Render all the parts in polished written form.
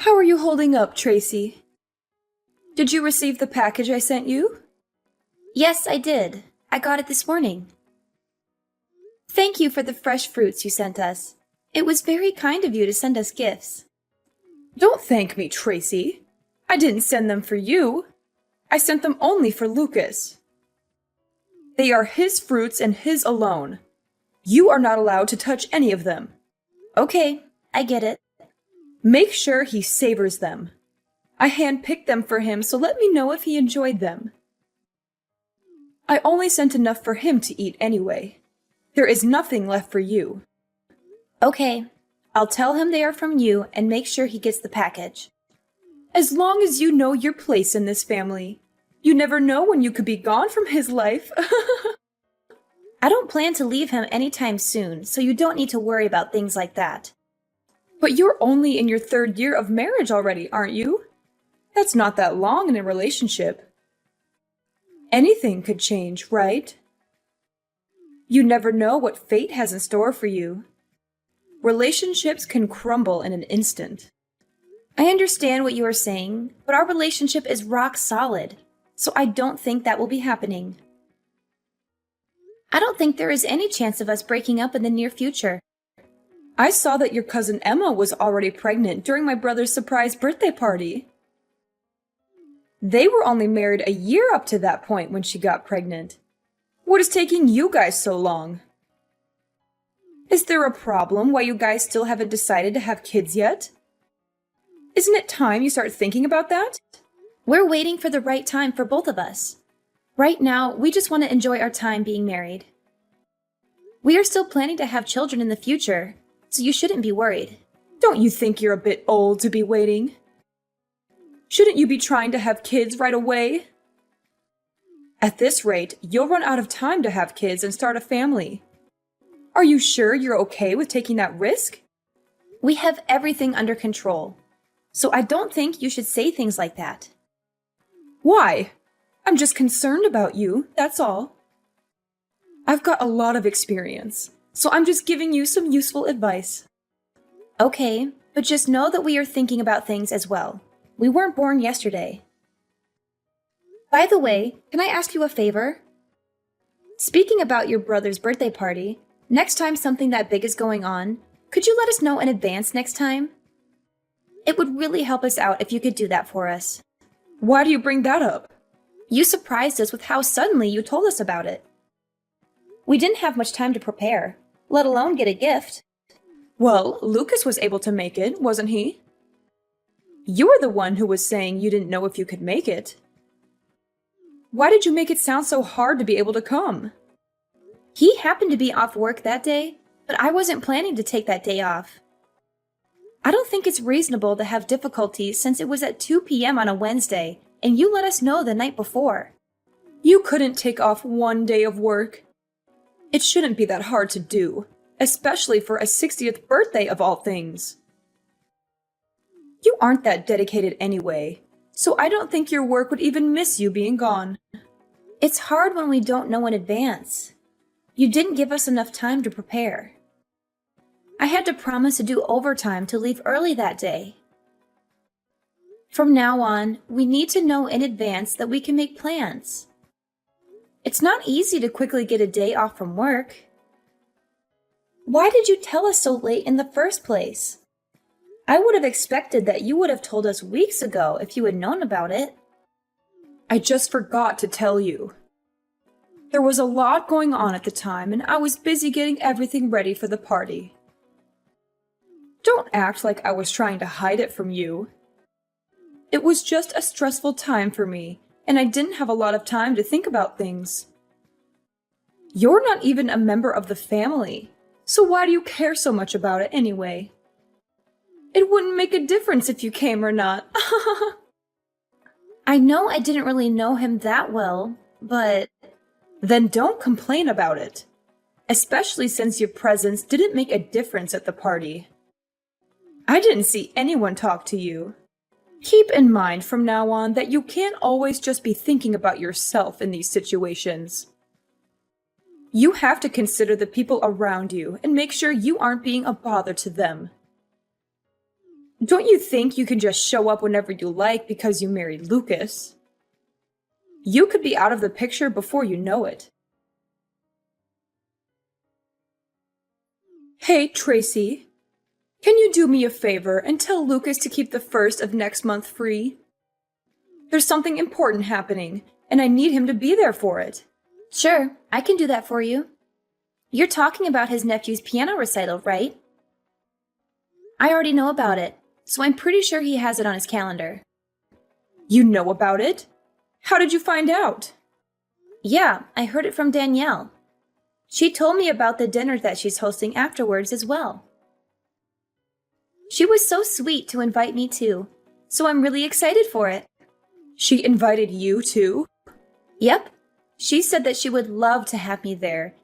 How are you holding up, Tracy? Did you receive the package I sent you? Yes, I did. I got it this morning. Thank you for the fresh fruits you sent us. It was very kind of you to send us gifts. Don't thank me, Tracy. I didn't send them for you. I sent them only for Lucas. They are his fruits and his alone. You are not allowed to touch any of them. Okay, I get it. Make sure he savors them. I handpicked them for him, so let me know if he enjoyed them. I only sent enough for him to eat anyway. There is nothing left for you. Okay, I'll tell him they are from you and make sure he gets the package. As long as you know your place in this family. You never know when you could be gone from his life. I don't plan to leave him anytime soon, so you don't need to worry about things like that. But you're only in your 3rd year of marriage already, aren't you? That's not that long in a relationship. Anything could change, right? You never know what fate has in store for you. Relationships can crumble in an instant. I understand what you are saying, but our relationship is rock solid, so I don't think that will be happening. I don't think there is any chance of us breaking up in the near future. I saw that your cousin Emma was already pregnant during my brother's surprise birthday party. They were only married a year up to that point when she got pregnant. What is taking you guys so long? Is there a problem why you guys still haven't decided to have kids yet? Isn't it time you start thinking about that? We're waiting for the right time for both of us. Right now, we just want to enjoy our time being married. We are still planning to have children in the future, so you shouldn't be worried. Don't you think you're a bit old to be waiting? Shouldn't you be trying to have kids right away? At this rate, you'll run out of time to have kids and start a family. Are you sure you're okay with taking that risk? We have everything under control, so I don't think you should say things like that. Why? I'm just concerned about you, that's all. I've got a lot of experience, so I'm just giving you some useful advice. Okay, but just know that we are thinking about things as well. We weren't born yesterday. By the way, can I ask you a favor? Speaking about your brother's birthday party, next time something that big is going on, could you let us know in advance next time? It would really help us out if you could do that for us. Why do you bring that up? You surprised us with how suddenly you told us about it. We didn't have much time to prepare, let alone get a gift. Well, Lucas was able to make it, wasn't he? You were the one who was saying you didn't know if you could make it. Why did you make it sound so hard to be able to come? He happened to be off work that day, but I wasn't planning to take that day off. I don't think it's reasonable to have difficulties since it was at 2 p.m. on a Wednesday, and you let us know the night before. You couldn't take off one day of work. It shouldn't be that hard to do, especially for a 60th birthday of all things. You aren't that dedicated anyway, so I don't think your work would even miss you being gone. It's hard when we don't know in advance. You didn't give us enough time to prepare. I had to promise to do overtime to leave early that day. From now on, we need to know in advance that we can make plans. It's not easy to quickly get a day off from work. Why did you tell us so late in the first place? I would have expected that you would have told us weeks ago if you had known about it. I just forgot to tell you. There was a lot going on at the time, and I was busy getting everything ready for the party. Don't act like I was trying to hide it from you. It was just a stressful time for me, and I didn't have a lot of time to think about things. You're not even a member of the family, so why do you care so much about it anyway? It wouldn't make a difference if you came or not. I know I didn't really know him that well, but... Then don't complain about it, especially since your presence didn't make a difference at the party. I didn't see anyone talk to you. Keep in mind from now on that you can't always just be thinking about yourself in these situations. You have to consider the people around you and make sure you aren't being a bother to them. Don't you think you can just show up whenever you like because you married Lucas? You could be out of the picture before you know it. Hey, Tracy. Can you do me a favor and tell Lucas to keep the 1st of next month free? There's something important happening, and I need him to be there for it. Sure, I can do that for you. You're talking about his nephew's piano recital, right? I already know about it, so I'm pretty sure he has it on his calendar. You know about it? How did you find out? Yeah, I heard it from Danielle. She told me about the dinner that she's hosting afterwards as well. She was so sweet to invite me too, so I'm really excited for it. She invited you too? Yep. She said that she would love to have me there,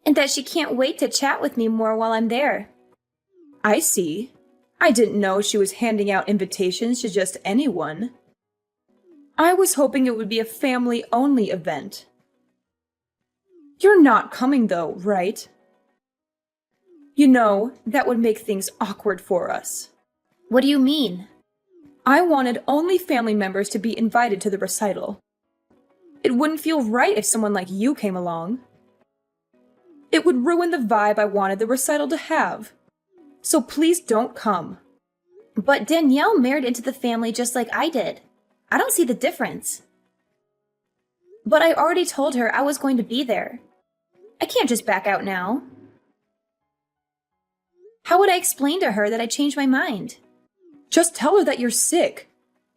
and that she can't wait to chat with me more while I'm there. I see. I didn't know she was handing out invitations to just anyone. I was hoping it would be a family-only event. You're not coming though, right? You know, that would make things awkward for us. What do you mean? I wanted only family members to be invited to the recital. It wouldn't feel right if someone like you came along. It would ruin the vibe I wanted the recital to have. So please don't come. But Danielle married into the family just like I did. I don't see the difference. But I already told her I was going to be there. I can't just back out now. How would I explain to her that I changed my mind? Just tell her that you're sick.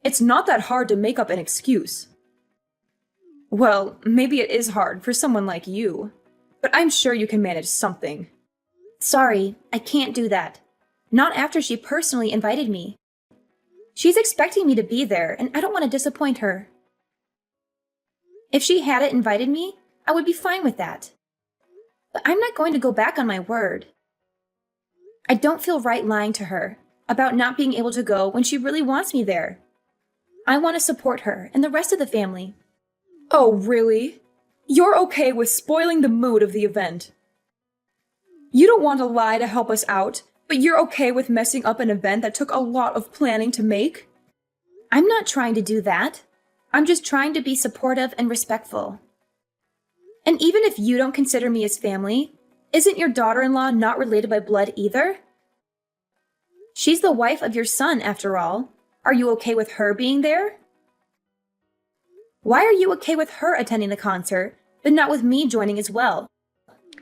It's not that hard to make up an excuse. Well, maybe it is hard for someone like you, but I'm sure you can manage something. Sorry, I can't do that. Not after she personally invited me. She's expecting me to be there, and I don't want to disappoint her. If she hadn't invited me, I would be fine with that. But I'm not going to go back on my word. I don't feel right lying to her about not being able to go when she really wants me there. I want to support her and the rest of the family. Oh, really? You're okay with spoiling the mood of the event? You don't want to lie to help us out, but you're okay with messing up an event that took a lot of planning to make? I'm not trying to do that. I'm just trying to be supportive and respectful. And even if you don't consider me as family, isn't your daughter-in-law not related by blood either? She's the wife of your son, after all. Are you okay with her being there? Why are you okay with her attending the concert, but not with me joining as well?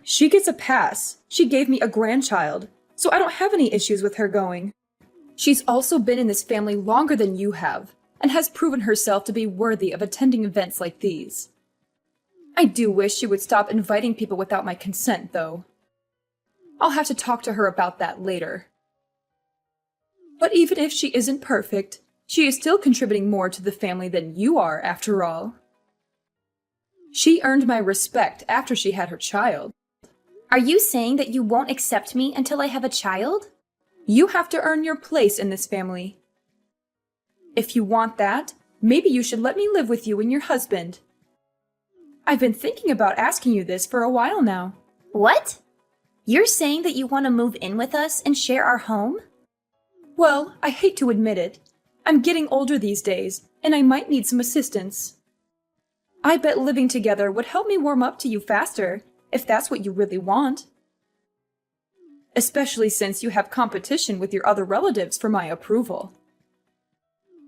She gets a pass. She gave me a grandchild, so I don't have any issues with her going. She's also been in this family longer than you have, and has proven herself to be worthy of attending events like these. I do wish she would stop inviting people without my consent, though. I'll have to talk to her about that later. But even if she isn't perfect, she is still contributing more to the family than you are, after all. She earned my respect after she had her child. Are you saying that you won't accept me until I have a child? You have to earn your place in this family. If you want that, maybe you should let me live with you and your husband. I've been thinking about asking you this for a while now. What? You're saying that you want to move in with us and share our home? Well, I hate to admit it. I'm getting older these days, and I might need some assistance. I bet living together would help me warm up to you faster, if that's what you really want. Especially since you have competition with your other relatives for my approval.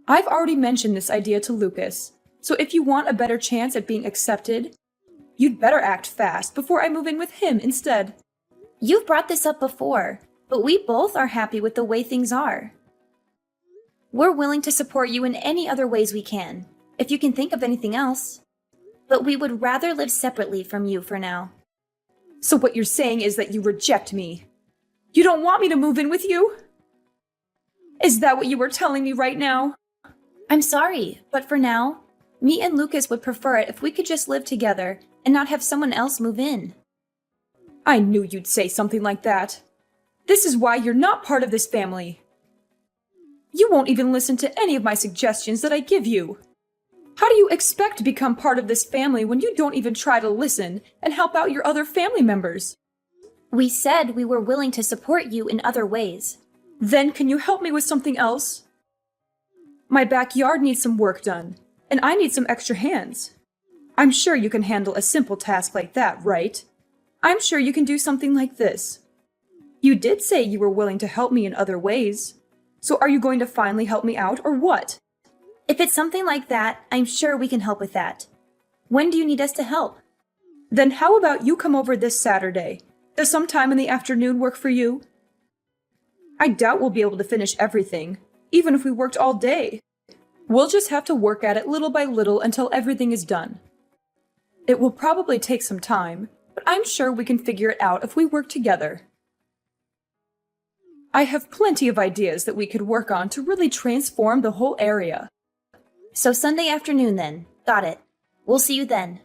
I've already mentioned this idea to Lucas, so if you want a better chance at being accepted, you'd better act fast before I move in with him instead. You've brought this up before, but we both are happy with the way things are. We're willing to support you in any other ways we can, if you can think of anything else. But we would rather live separately from you for now. So what you're saying is that you reject me? You don't want me to move in with you? Is that what you were telling me right now? I'm sorry, but for now, me and Lucas would prefer it if we could just live together and not have someone else move in. I knew you'd say something like that. This is why you're not part of this family. You won't even listen to any of my suggestions that I give you. How do you expect to become part of this family when you don't even try to listen and help out your other family members? We said we were willing to support you in other ways. Then can you help me with something else? My backyard needs some work done, and I need some extra hands. I'm sure you can handle a simple task like that, right? I'm sure you can do something like this. You did say you were willing to help me in other ways. So are you going to finally help me out, or what? If it's something like that, I'm sure we can help with that. When do you need us to help? Then how about you come over this Saturday? Does some time in the afternoon work for you? I doubt we'll be able to finish everything, even if we worked all day. We'll just have to work at it little by little until everything is done. It will probably take some time, but I'm sure we can figure it out if we work together. I have plenty of ideas that we could work on to really transform the whole area. So Sunday afternoon then. Got it. We'll see you then.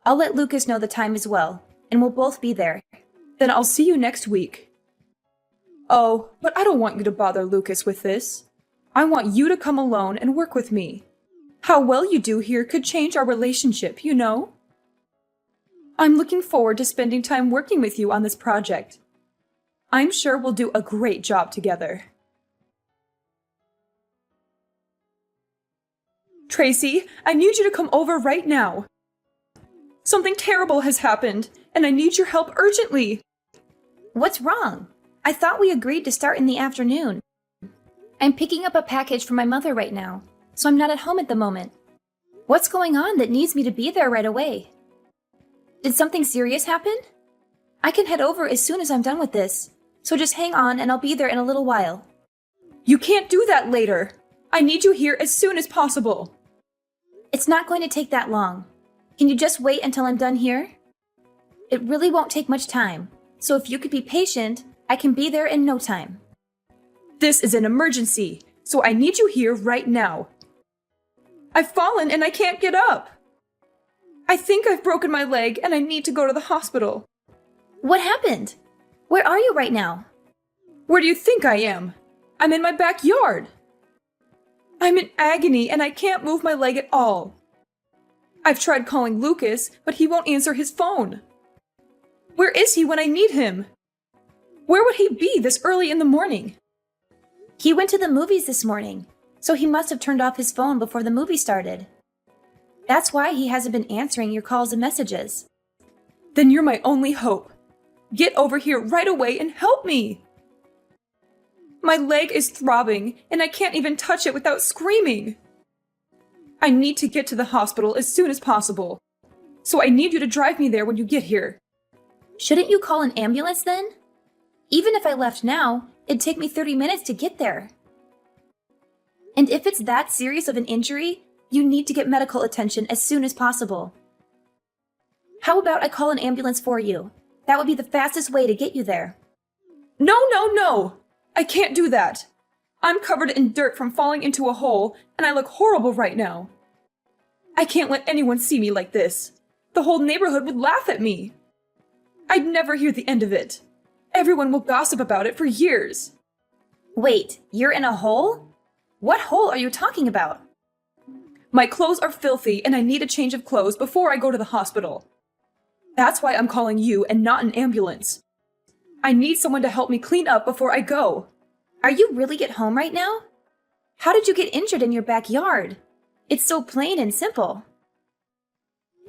I'll let Lucas know the time as well, and we'll both be there. Then I'll see you next week. Oh, but I don't want you to bother Lucas with this. I want you to come alone and work with me. How well you do here could change our relationship, you know? I'm looking forward to spending time working with you on this project. I'm sure we'll do a great job together. Tracy, I need you to come over right now. Something terrible has happened, and I need your help urgently. What's wrong? I thought we agreed to start in the afternoon. I'm picking up a package from my mother right now, so I'm not at home at the moment. What's going on that needs me to be there right away? Did something serious happen? I can head over as soon as I'm done with this, so just hang on and I'll be there in a little while. You can't do that later. I need you here as soon as possible. It's not going to take that long. Can you just wait until I'm done here? It really won't take much time, so if you could be patient, I can be there in no time. This is an emergency, so I need you here right now. I've fallen and I can't get up. I think I've broken my leg and I need to go to the hospital. What happened? Where are you right now? Where do you think I am? I'm in my backyard. I'm in agony and I can't move my leg at all. I've tried calling Lucas, but he won't answer his phone. Where is he when I need him? Where would he be this early in the morning? He went to the movies this morning, so he must have turned off his phone before the movie started. That's why he hasn't been answering your calls and messages. Then you're my only hope. Get over here right away and help me. My leg is throbbing, and I can't even touch it without screaming. I need to get to the hospital as soon as possible, so I need you to drive me there when you get here. Shouldn't you call an ambulance then? Even if I left now, it'd take me 30 minutes to get there. And if it's that serious of an injury, you need to get medical attention as soon as possible. How about I call an ambulance for you? That would be the fastest way to get you there. No! I can't do that. I'm covered in dirt from falling into a hole, and I look horrible right now. I can't let anyone see me like this. The whole neighborhood would laugh at me. I'd never hear the end of it. Everyone will gossip about it for years. Wait, you're in a hole? What hole are you talking about? My clothes are filthy, and I need a change of clothes before I go to the hospital. That's why I'm calling you and not an ambulance. I need someone to help me clean up before I go. Are you really at home right now? How did you get injured in your backyard? It's so plain and simple.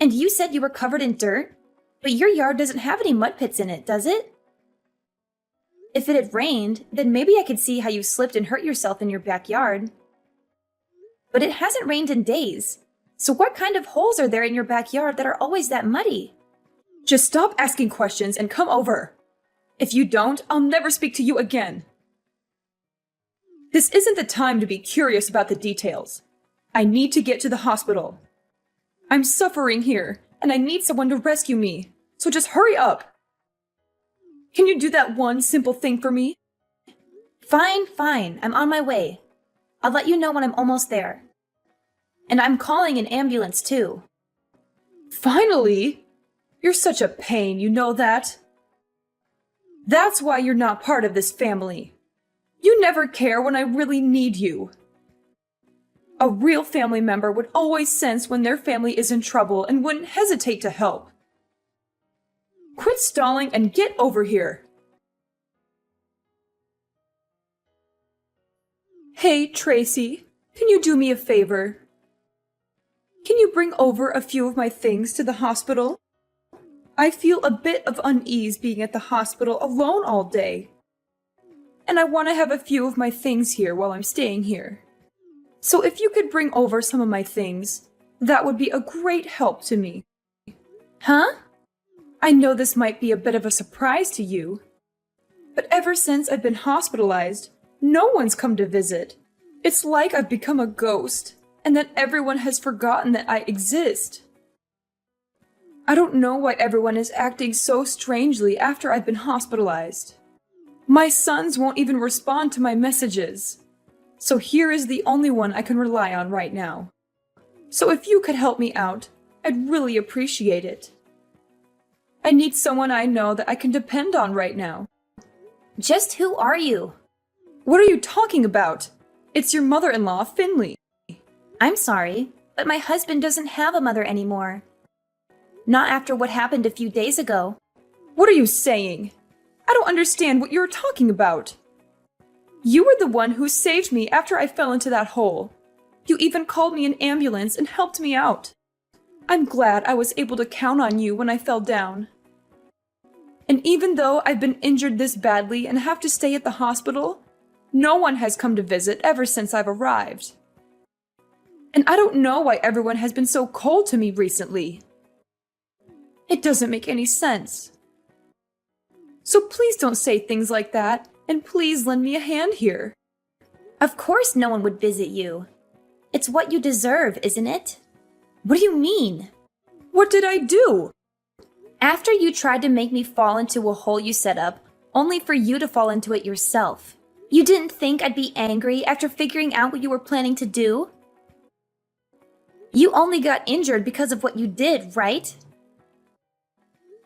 And you said you were covered in dirt, but your yard doesn't have any mud pits in it, does it? If it had rained, then maybe I could see how you slipped and hurt yourself in your backyard. But it hasn't rained in days, so what kind of holes are there in your backyard that are always that muddy? Just stop asking questions and come over. If you don't, I'll never speak to you again. This isn't the time to be curious about the details. I need to get to the hospital. I'm suffering here, and I need someone to rescue me, so just hurry up. Can you do that one simple thing for me? Fine. I'm on my way. I'll let you know when I'm almost there. And I'm calling an ambulance too. Finally? You're such a pain, you know that? That's why you're not part of this family. You never care when I really need you. A real family member would always sense when their family is in trouble and wouldn't hesitate to help. Quit stalling and get over here. Hey, Tracy, can you do me a favor? Can you bring over a few of my things to the hospital? I feel a bit of unease being at the hospital alone all day. And I want to have a few of my things here while I'm staying here. So if you could bring over some of my things, that would be a great help to me. Huh? I know this might be a bit of a surprise to you, but ever since I've been hospitalized, no one's come to visit. It's like I've become a ghost, and that everyone has forgotten that I exist. I don't know why everyone is acting so strangely after I've been hospitalized. My sons won't even respond to my messages. So here is the only one I can rely on right now. So if you could help me out, I'd really appreciate it. I need someone I know that I can depend on right now. Just who are you? What are you talking about? It's your mother-in-law, Finley. I'm sorry, but my husband doesn't have a mother anymore. Not after what happened a few days ago. What are you saying? I don't understand what you're talking about. You were the one who saved me after I fell into that hole. You even called me an ambulance and helped me out. I'm glad I was able to count on you when I fell down. And even though I've been injured this badly and have to stay at the hospital, no one has come to visit ever since I've arrived. And I don't know why everyone has been so cold to me recently. It doesn't make any sense. So please don't say things like that, and please lend me a hand here. Of course no one would visit you. It's what you deserve, isn't it? What do you mean? What did I do? After you tried to make me fall into a hole you set up, only for you to fall into it yourself. You didn't think I'd be angry after figuring out what you were planning to do? You only got injured because of what you did, right?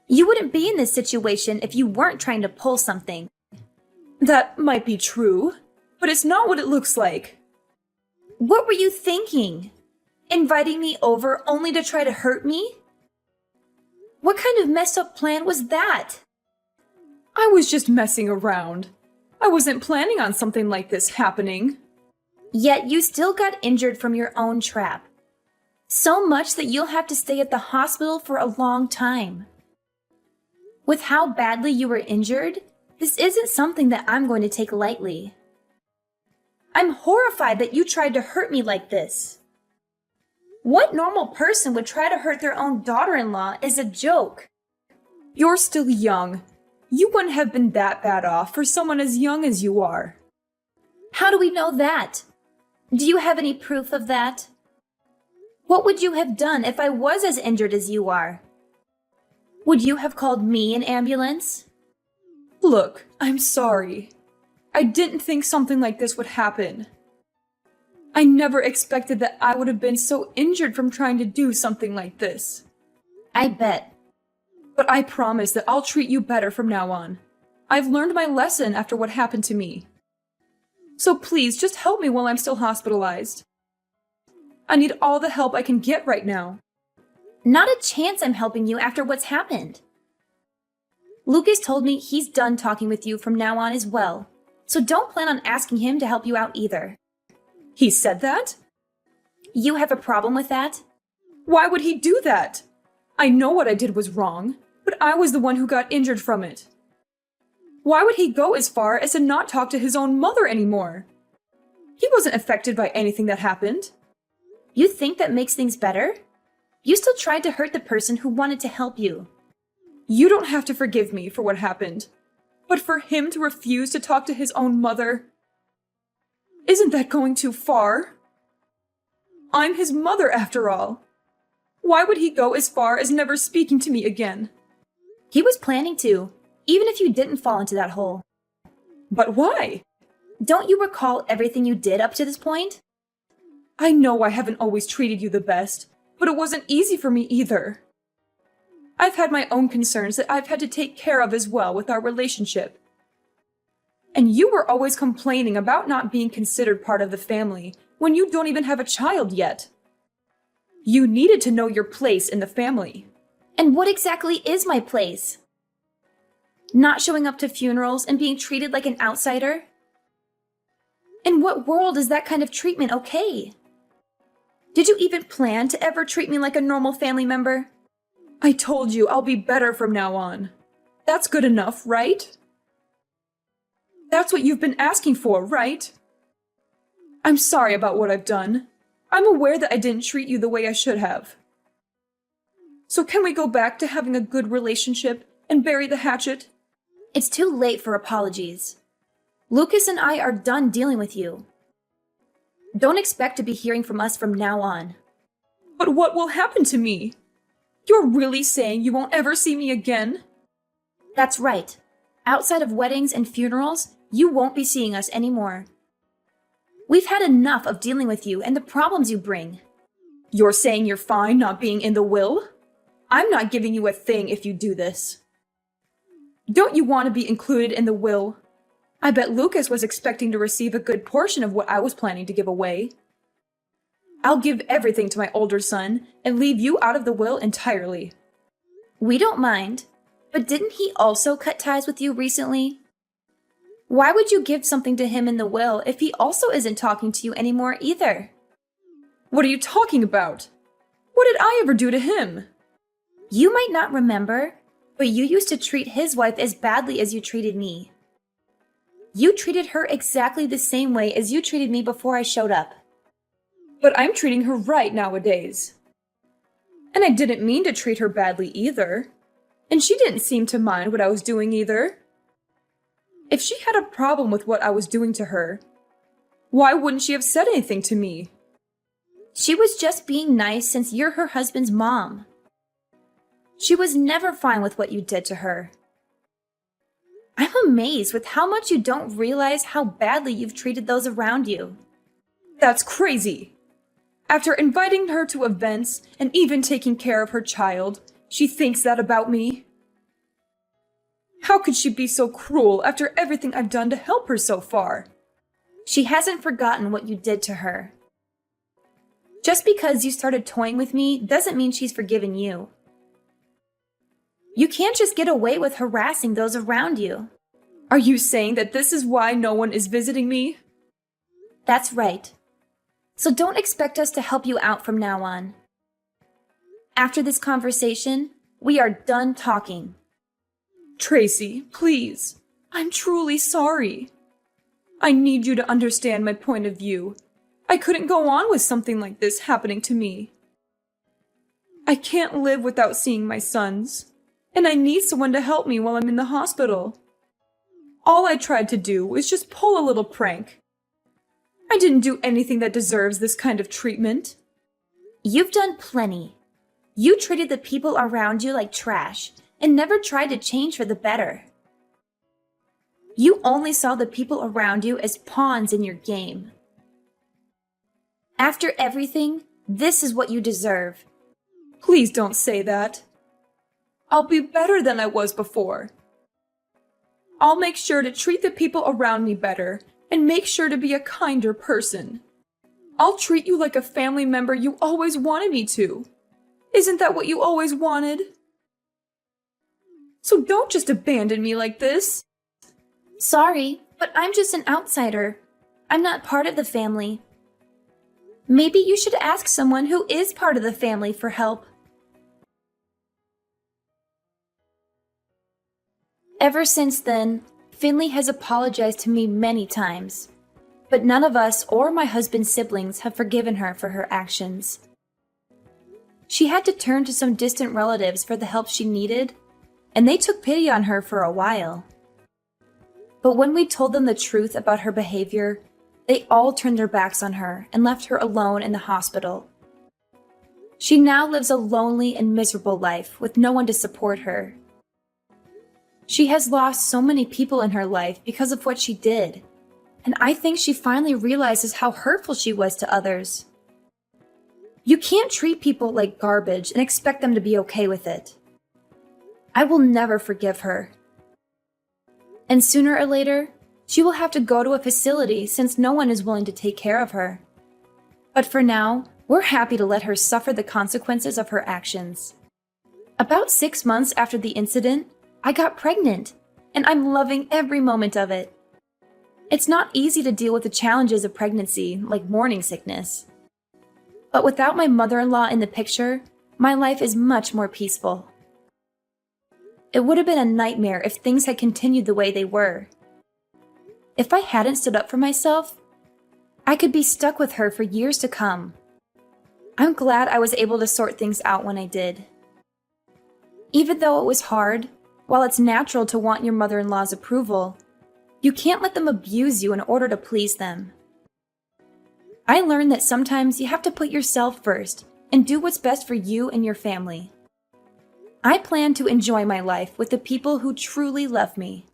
You wouldn't be in this situation if you weren't trying to pull something. That might be true, but it's not what it looks like. What were you thinking? Inviting me over only to try to hurt me? What kind of messed up plan was that? I was just messing around. I wasn't planning on something like this happening. Yet you still got injured from your own trap. So much that you'll have to stay at the hospital for a long time. With how badly you were injured, this isn't something that I'm going to take lightly. I'm horrified that you tried to hurt me like this. What normal person would try to hurt their own daughter-in-law is a joke. You're still young. You wouldn't have been that bad off for someone as young as you are. How do we know that? Do you have any proof of that? What would you have done if I was as injured as you are? Would you have called me an ambulance? Look, I'm sorry. I didn't think something like this would happen. I never expected that I would have been so injured from trying to do something like this. I bet. But I promise that I'll treat you better from now on. I've learned my lesson after what happened to me. So please, just help me while I'm still hospitalized. I need all the help I can get right now. Not a chance I'm helping you after what's happened. Lucas told me he's done talking with you from now on as well, so don't plan on asking him to help you out either. He said that? You have a problem with that? Why would he do that? I know what I did was wrong, but I was the one who got injured from it. Why would he go as far as to not talk to his own mother anymore? He wasn't affected by anything that happened. You think that makes things better? You still tried to hurt the person who wanted to help you. You don't have to forgive me for what happened, but for him to refuse to talk to his own mother, isn't that going too far? I'm his mother after all. Why would he go as far as never speaking to me again? He was planning to, even if you didn't fall into that hole. But why? Don't you recall everything you did up to this point? I know I haven't always treated you the best, but it wasn't easy for me either. I've had my own concerns that I've had to take care of as well with our relationship. And you were always complaining about not being considered part of the family when you don't even have a child yet. You needed to know your place in the family. And what exactly is my place? Not showing up to funerals and being treated like an outsider? In what world is that kind of treatment okay? Did you even plan to ever treat me like a normal family member? I told you I'll be better from now on. That's good enough, right? That's what you've been asking for, right? I'm sorry about what I've done. I'm aware that I didn't treat you the way I should have. So can we go back to having a good relationship and bury the hatchet? It's too late for apologies. Lucas and I are done dealing with you. Don't expect to be hearing from us from now on. But what will happen to me? You're really saying you won't ever see me again? That's right. Outside of weddings and funerals, you won't be seeing us anymore. We've had enough of dealing with you and the problems you bring. You're saying you're fine not being in the will? I'm not giving you a thing if you do this. Don't you want to be included in the will? I bet Lucas was expecting to receive a good portion of what I was planning to give away. I'll give everything to my older son and leave you out of the will entirely. We don't mind, but didn't he also cut ties with you recently? Why would you give something to him in the will if he also isn't talking to you anymore either? What are you talking about? What did I ever do to him? You might not remember, but you used to treat his wife as badly as you treated me. You treated her exactly the same way as you treated me before I showed up. But I'm treating her right nowadays. And I didn't mean to treat her badly either. And she didn't seem to mind what I was doing either. If she had a problem with what I was doing to her, why wouldn't she have said anything to me? She was just being nice since you're her husband's mom. She was never fine with what you did to her. I'm amazed with how much you don't realize how badly you've treated those around you. That's crazy. After inviting her to events and even taking care of her child, she thinks that about me. How could she be so cruel after everything I've done to help her so far? She hasn't forgotten what you did to her. Just because you started toying with me doesn't mean she's forgiven you. You can't just get away with harassing those around you. Are you saying that this is why no one is visiting me? That's right. So don't expect us to help you out from now on. After this conversation, we are done talking. Tracy, please. I'm truly sorry. I need you to understand my point of view. I couldn't go on with something like this happening to me. I can't live without seeing my sons, and I need someone to help me while I'm in the hospital. All I tried to do was just pull a little prank. I didn't do anything that deserves this kind of treatment. You've done plenty. You treated the people around you like trash and never tried to change for the better. You only saw the people around you as pawns in your game. After everything, this is what you deserve. Please don't say that. I'll be better than I was before. I'll make sure to treat the people around me better and make sure to be a kinder person. I'll treat you like a family member you always wanted me to. Isn't that what you always wanted? So don't just abandon me like this. Sorry, but I'm just an outsider. I'm not part of the family. Maybe you should ask someone who is part of the family for help. Ever since then, Finley has apologized to me many times, but none of us or my husband's siblings have forgiven her for her actions. She had to turn to some distant relatives for the help she needed, and they took pity on her for a while. But when we told them the truth about her behavior, they all turned their backs on her and left her alone in the hospital. She now lives a lonely and miserable life with no one to support her. She has lost so many people in her life because of what she did, and I think she finally realizes how hurtful she was to others. You can't treat people like garbage and expect them to be okay with it. I will never forgive her. And sooner or later, she will have to go to a facility since no one is willing to take care of her. But for now, we're happy to let her suffer the consequences of her actions. About 6 months after the incident, I got pregnant, and I'm loving every moment of it. It's not easy to deal with the challenges of pregnancy, like morning sickness. But without my mother-in-law in the picture, my life is much more peaceful. It would have been a nightmare if things had continued the way they were. If I hadn't stood up for myself, I could be stuck with her for years to come. I'm glad I was able to sort things out when I did. Even though it was hard, while it's natural to want your mother-in-law's approval, you can't let them abuse you in order to please them. I learned that sometimes you have to put yourself first and do what's best for you and your family. I plan to enjoy my life with the people who truly love me.